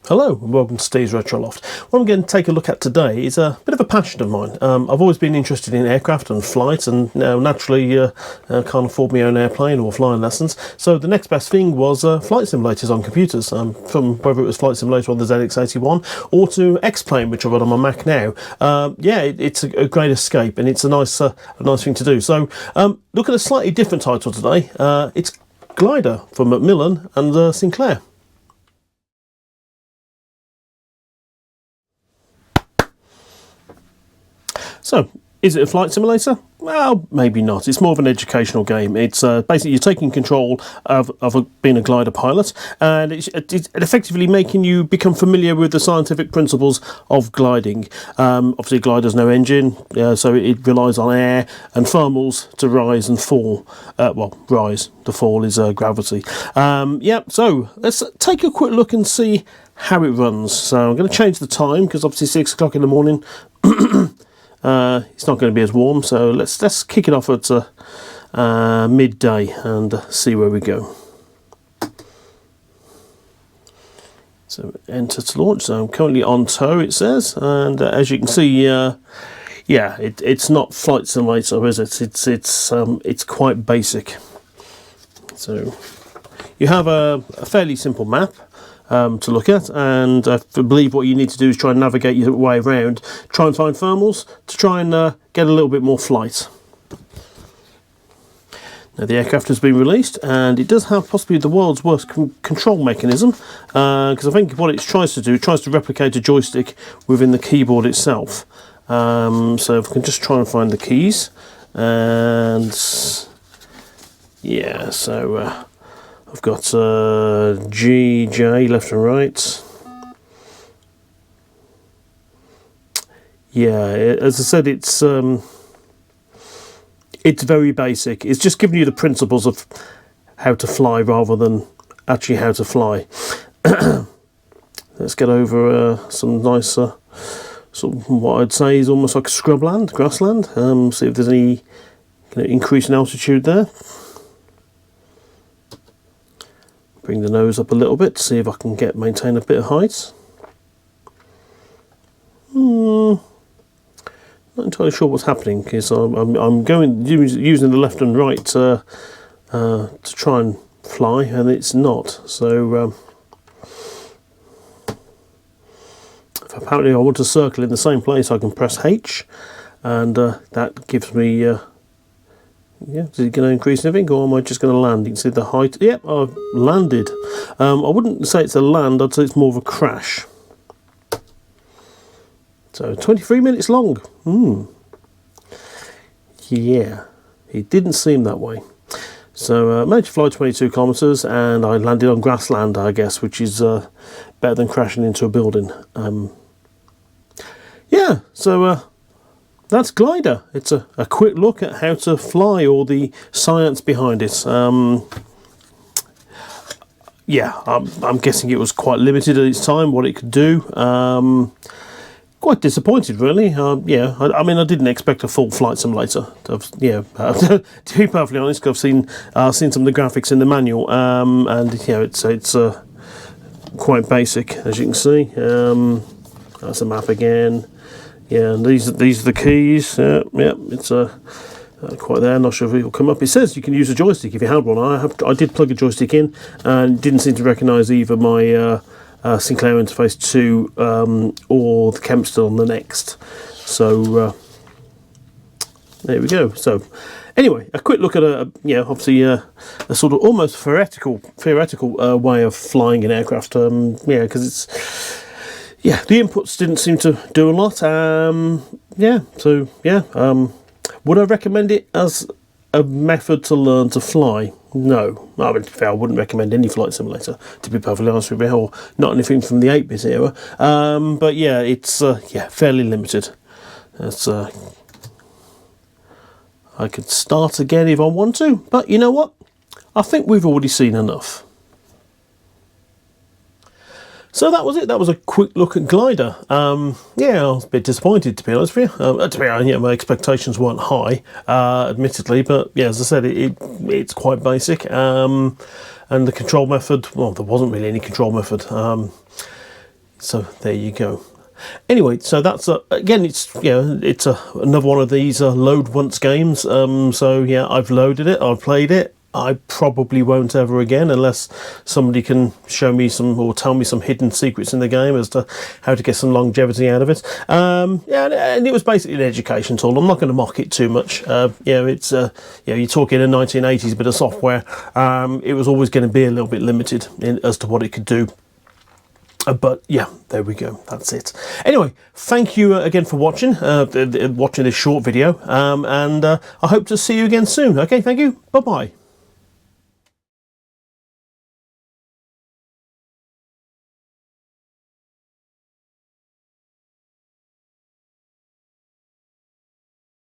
Hello and welcome to Steve's Retro Loft. What I'm going to take a look at today is a bit of a passion of mine. I've always been interested in aircraft and flight, and naturally can't afford my own airplane or flying lessons. So the next best thing was flight simulators on computers, from whether it was Flight Simulator on the ZX81 or to X-Plane, which I've got on my Mac now. It's a great escape, and it's a nice thing to do. So look at a slightly different title today. It's Glider from MacMillan and Sinclair. So, is it a flight simulator? Well, maybe not. It's more of an educational game. It's basically you're taking control of being a glider pilot, and it's effectively making you become familiar with the scientific principles of gliding. Obviously, glider's no engine, so it relies on air and thermals to rise and fall. Rise. The fall is gravity. So let's take a quick look and see how it runs. So I'm going to change the time because obviously 6 o'clock in the morning. It's not going to be as warm, so let's kick it off at midday and see where we go. So enter to launch. So I'm currently on tow, it says, and as you can see, it's not flight simulator, is it? It's quite basic. So you have a fairly simple map to look at, and I believe what you need to do is try and navigate your way around, try and find thermals to try and get a little bit more flight. Now the aircraft has been released, and it does have possibly the world's worst control mechanism, because I think what it tries to do, it tries to replicate a joystick within the keyboard itself. So if we can just try and find the keys, and yeah, so I've got G, J, left and right. Yeah, as I said, it's very basic. It's just giving you the principles of how to fly rather than actually how to fly. Let's get over some nice, sort of what I'd say is almost like scrubland, grassland. See if there's any increase in altitude there. Bring the nose up a little bit to see if I can maintain a bit of height. Not entirely sure what's happening because I'm going using the left and right to try and fly, and it's not. So if apparently I want to circle in the same place, I can press H, and that gives me. Is it going to increase anything, or am I just going to land? You can see the height. Yep, I've landed. I wouldn't say it's a land, I'd say it's more of a crash. So 23 minutes long. Yeah, it didn't seem that way. So I managed to fly 22 kilometres, and I landed on grassland, I guess, which is better than crashing into a building. That's Glider. It's a quick look at how to fly, or the science behind it. I'm guessing it was quite limited at its time, what it could do. Quite disappointed, really. I didn't expect a full flight simulator. To be perfectly honest, 'cause I've seen some of the graphics in the manual, and it's quite basic, as you can see. That's a map again. Yeah, and these are the keys. It's quite there. Not sure if it'll come up. It says you can use a joystick if you had one. I did plug a joystick in, and didn't seem to recognise either my Sinclair interface 2 or the Kempston on the next. So there we go. So anyway, a quick look at a sort of almost theoretical way of flying an aircraft. Because it's. Yeah, the inputs didn't seem to do a lot. Would I recommend it as a method to learn to fly? No. I mean, to be fair, I wouldn't recommend any flight simulator, to be perfectly honest with you, or not anything from the 8-bit era. It's fairly limited. I could start again if I want to, but you know what? I think we've already seen enough. So that was it. That was a quick look at Glider. I was a bit disappointed, to be honest with you. My expectations weren't high, admittedly, but yeah, as I said, it's quite basic. And the control method, well, there wasn't really any control method. So there you go. Anyway, so that's again, it's it's another one of these load once games. So yeah, I've loaded it, I've played it. I probably won't ever again unless somebody can show me some or tell me some hidden secrets in the game as to how to get some longevity out of it. Yeah, and it was basically an education tool. I'm not going to mock it too much. It's you're talking a 1980s bit of software. It was always going to be a little bit limited as to what it could do. But yeah, there we go. That's it. Anyway, thank you again for watching this short video, and I hope to see you again soon. Okay, thank you. Bye bye.